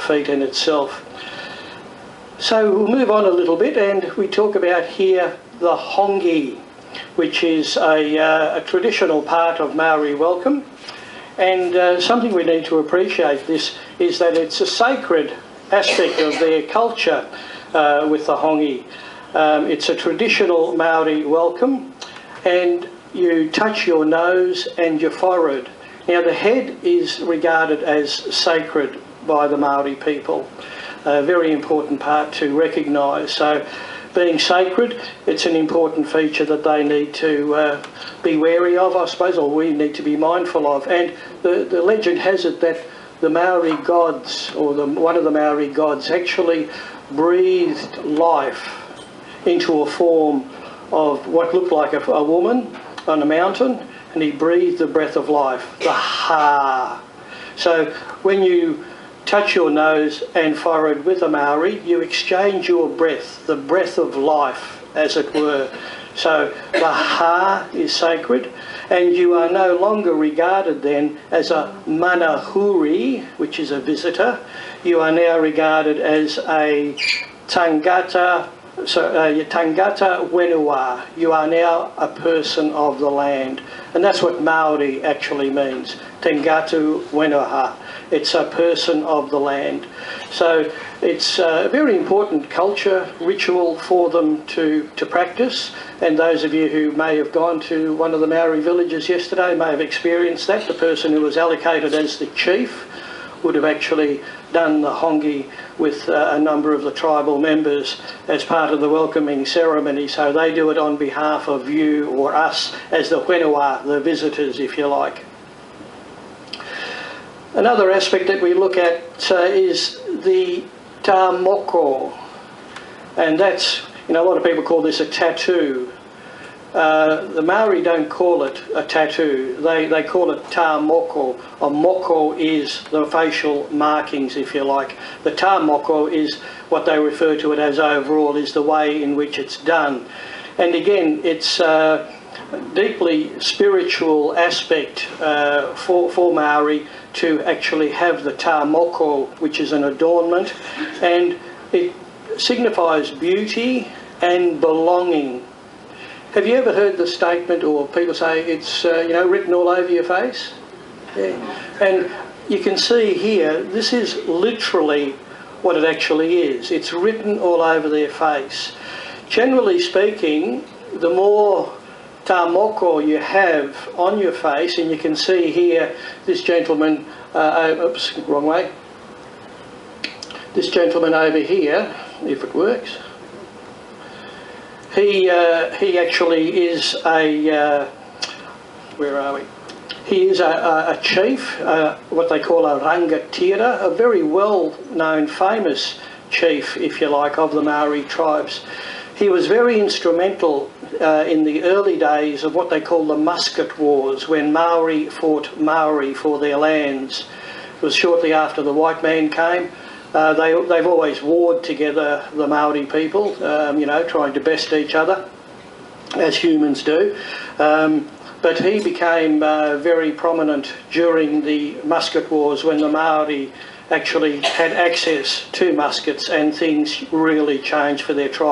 feat in itself. So we'll move on a little bit, and we talk about here the hongi, which is a traditional part of Maori welcome. And something we need to appreciate this is that it's a sacred aspect of their culture with the hongi. It's a traditional Maori welcome, and you touch your nose and your forehead. Now the head is regarded as sacred by the Maori people, a very important part to recognise. So being sacred, it's an important feature that they need to be wary of, I suppose, or we need to be mindful of. And the legend has it that the Maori gods, or one of the Maori gods, actually breathed life into a form of what looked like a woman on a mountain, and he breathed the breath of life, the ha. So when you touch your nose and forehead with a Maori, you exchange your breath, the breath of life, as it were. So the ha is sacred, and you are no longer regarded then as a manahuri, which is a visitor. You are now regarded as a tangata, tangata wenua. You are now a person of the land, and that's what Maori actually means, tangatu wenua. It's a person of the land. So it's a very important culture, ritual for them to practice. And those of you who may have gone to one of the Maori villages yesterday may have experienced that. The person who was allocated as the chief would have actually done the hongi with a number of the tribal members as part of the welcoming ceremony. So they do it on behalf of you or us as the whenua, the visitors, if you like. Another aspect that we look at is the tā moko, and that's, a lot of people call this a tattoo. The Maori don't call it a tattoo, they call it tā moko. A moko is the facial markings, if you like. The tā moko is what they refer to it as overall, is the way in which it's done. And again, it's a deeply spiritual aspect for Maori to actually have the tā moko, which is an adornment, and it signifies beauty and belonging. Have you ever heard the statement, or people say it's written all over your face? Yeah. And you can see here, this is literally what it actually is. It's written all over their face. Generally speaking, the more tā moko you have on your face, and you can see here this gentleman, oops, wrong way. This gentleman over here, if it works, he actually is a, where are we? He is a chief, what they call a rangatira, a very well-known, famous chief, if you like, of the Maori tribes. He was very instrumental in the early days of what they call the musket wars, when Maori fought Maori for their lands. It was shortly after the white man came. They've always warred together, the Maori people, trying to best each other, as humans do. But he became very prominent during the musket wars, when the Maori actually had access to muskets, and things really changed for their tribe.